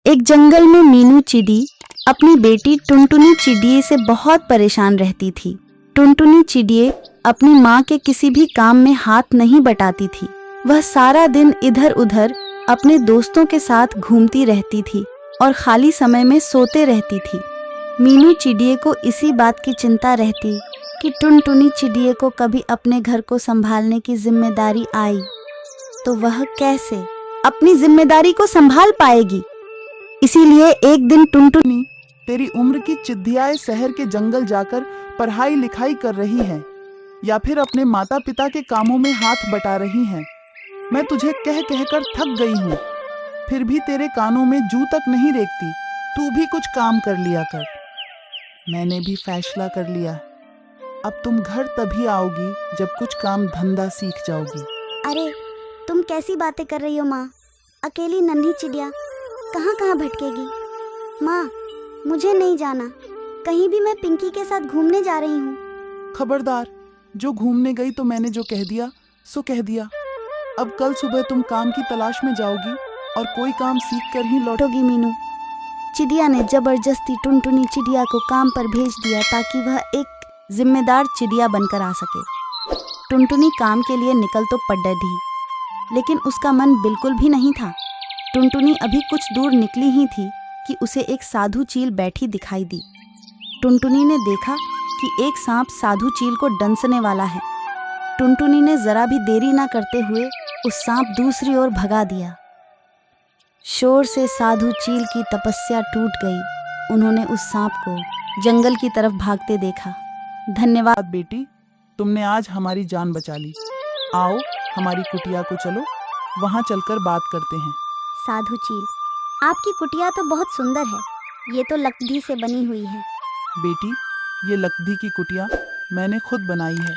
एक जंगल में मीनू चिड़ी अपनी बेटी टुनटुनी चिड़िए से बहुत परेशान रहती थी। टुनटुनी चिड़िए अपनी माँ के किसी भी काम में हाथ नहीं बटाती थी। वह सारा दिन इधर उधर अपने दोस्तों के साथ घूमती रहती थी और खाली समय में सोते रहती थी। मीनू चिड़िए को इसी बात की चिंता रहती कि टुनटुनी चिड़िए को कभी अपने घर को संभालने की जिम्मेदारी आई तो वह कैसे अपनी जिम्मेदारी को संभाल पाएगी। इसीलिए एक दिन टुनटुनी तेरी उम्र की चिड़ियाएं शहर के जंगल जाकर पढ़ाई लिखाई कर रही हैं या फिर अपने माता पिता के कामों में हाथ बटा रही हैं। मैं तुझे कह कहकर थक गई हूँ, फिर भी तेरे कानों में जू तक नहीं रेंगती। तू भी कुछ काम कर लिया कर। मैंने भी फैसला कर लिया, अब तुम घर तभी आओगी जब कुछ काम धंधा सीख जाओगी। अरे तुम कैसी बातें कर रही हो माँ? अकेली नन्ही चिड़िया कहाँ कहाँ भटकेगी? माँ मुझे नहीं जाना, कहीं भी मैं पिंकी के साथ घूमने जा रही हूँ। खबरदार, जो घूमने गई तो मैंने जो कह दिया सो कह दिया। अब कल सुबह तुम काम की तलाश में जाओगी और कोई काम सीख कर ही लौटोगी। मीनू चिड़िया ने जबरदस्ती टुनटुनी चिड़िया को काम पर भेज दिया ताकि वह एक जिम्मेदार चिड़िया बनकर आ सके। टुनटुनी काम के लिए निकल तो पड़ी, लेकिन उसका मन बिल्कुल भी नहीं था। टुनटुनी अभी कुछ दूर निकली ही थी कि उसे एक साधु चील बैठी दिखाई दी। टुनटुनी ने देखा कि एक सांप साधु चील को डंसने वाला है। टुनटुनी ने जरा भी देरी ना करते हुए उस सांप दूसरी ओर भगा दिया। शोर से साधु चील की तपस्या टूट गई। उन्होंने उस सांप को जंगल की तरफ भागते देखा। धन्यवाद बेटी, तुमने आज हमारी जान बचा ली। आओ हमारी कुटिया को चलो, वहाँ चलकर बात करते हैं। साधु चील, आपकी कुटिया तो बहुत सुंदर है। ये तो लकड़ी से बनी हुई है। बेटी, ये लकड़ी की कुटिया मैंने खुद बनाई है।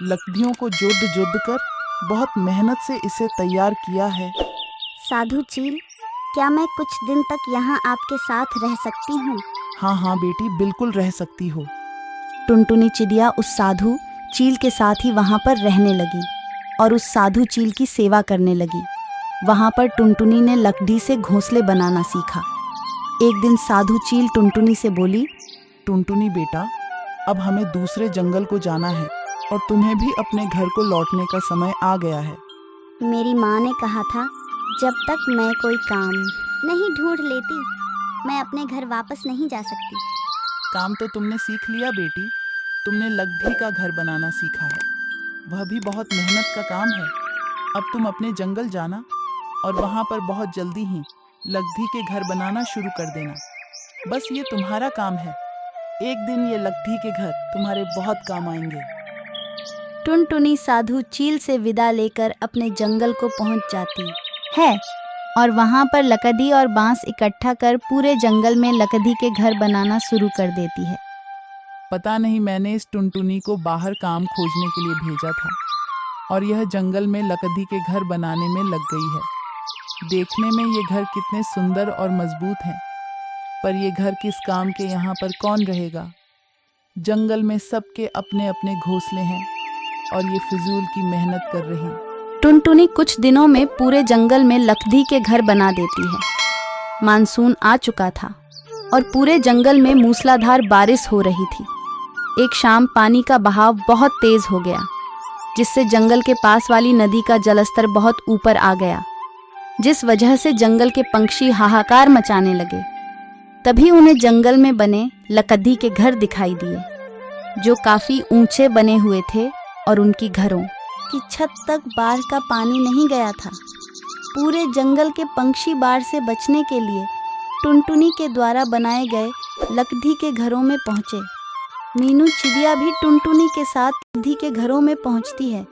लकड़ियों को जोड़ कर बहुत मेहनत से इसे तैयार किया है। साधु चील, क्या मैं कुछ दिन तक यहाँ आपके साथ रह सकती हूँ? हाँ बेटी, बिल्कुल रह सकती हो। टुनटुनी चिड़िया उस साधु चील के साथ ही वहाँ पर रहने लगी और उस साधु चील की सेवा करने लगी। वहाँ पर टुनटुनी ने लकड़ी से घोंसले बनाना सीखा। एक दिन साधु चील टुनटुनी से बोली, टुनटुनी बेटा, अब हमें दूसरे जंगल को जाना है और तुम्हें भी अपने घर को लौटने का समय आ गया है। मेरी माँ ने कहा था जब तक मैं कोई काम नहीं ढूंढ लेती मैं अपने घर वापस नहीं जा सकती। काम तो तुमने सीख लिया बेटी, तुमने लकड़ी का घर बनाना सीखा है। वह भी बहुत मेहनत का काम है। अब तुम अपने जंगल जाना और वहाँ पर बहुत जल्दी ही लकड़ी के घर बनाना शुरू कर देना। बस ये तुम्हारा काम है। एक दिन ये लकड़ी के घर तुम्हारे बहुत काम आएंगे। टुनटुनी साधु चील से विदा लेकर अपने जंगल को पहुँच जाती है और वहाँ पर लकड़ी और बांस इकट्ठा कर पूरे जंगल में लकड़ी के घर बनाना शुरू कर देती है। पता नहीं मैंने इस टुनटुनी को बाहर काम खोजने के लिए भेजा था और यह जंगल में लकड़ी के घर बनाने में लग गई है। देखने में ये घर कितने सुंदर और मजबूत हैं, पर ये घर किस काम के? यहाँ पर कौन रहेगा? जंगल में सबके अपने अपने घोंसले हैं और ये फिजूल की मेहनत कर रही। टुनटुनी कुछ दिनों में पूरे जंगल में लकड़ी के घर बना देती है। मानसून आ चुका था और पूरे जंगल में मूसलाधार बारिश हो रही थी। एक शाम पानी का बहाव बहुत तेज हो गया, जिससे जंगल के पास वाली नदी का जलस्तर बहुत ऊपर आ गया, जिस वजह से जंगल के पंछी हाहाकार मचाने लगे। तभी उन्हें जंगल में बने लकड़ी के घर दिखाई दिए, जो काफी ऊंचे बने हुए थे और उनकी घरों की छत तक बाढ़ का पानी नहीं गया था। पूरे जंगल के पंछी बाढ़ से बचने के लिए टुनटुनी के द्वारा बनाए गए लकड़ी के घरों में पहुँचे। मीनू चिड़िया भी टुनटुनी के साथ लकड़ी के घरों में पहुँचती है।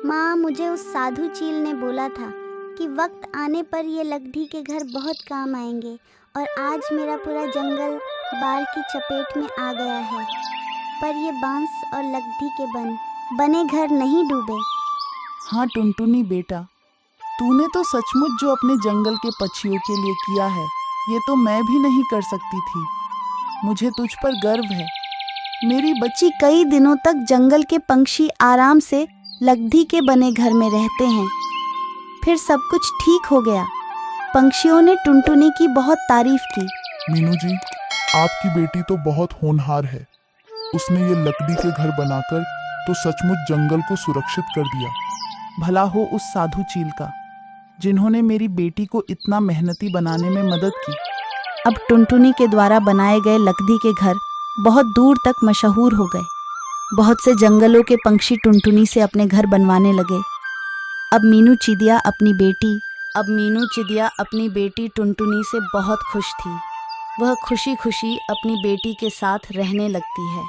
माँ, मुझे उस साधु चील ने बोला था कि वक्त आने पर ये लकड़ी के घर बहुत काम आएंगे और आज मेरा पूरा जंगल बाढ़ की चपेट में आ गया है, पर ये बांस और लकड़ी के बने घर नहीं डूबे। हाँ टुनटुनी बेटा, तूने तो सचमुच जो अपने जंगल के पक्षियों के लिए किया है, ये तो मैं भी नहीं कर सकती थी। मुझे तुझ पर गर्व है। मेरी बच्ची, कई दिनों तक जंगल के पंछी आराम से लकड़ी के बने घर में रहते हैं। फिर सब कुछ ठीक हो गया। पंछियों ने टुनटुनी की बहुत तारीफ की। मीनू जी, आपकी बेटी तो बहुत होनहार है। उसने ये लकड़ी के घर बनाकर तो सचमुच जंगल को सुरक्षित कर दिया। भला हो उस साधु चील का, जिन्होंने मेरी बेटी को इतना मेहनती बनाने में मदद की। अब टुनटुनी के द्वारा बनाए गए लकड़ी के घर बहुत दूर तक मशहूर हो गए। बहुत से जंगलों के पंछी टुनटुनी से अपने घर बनवाने लगे। अब मीनू चिड़िया अपनी बेटी टुनटुनी से बहुत खुश थी। वह खुशी खुशी अपनी बेटी के साथ रहने लगती है।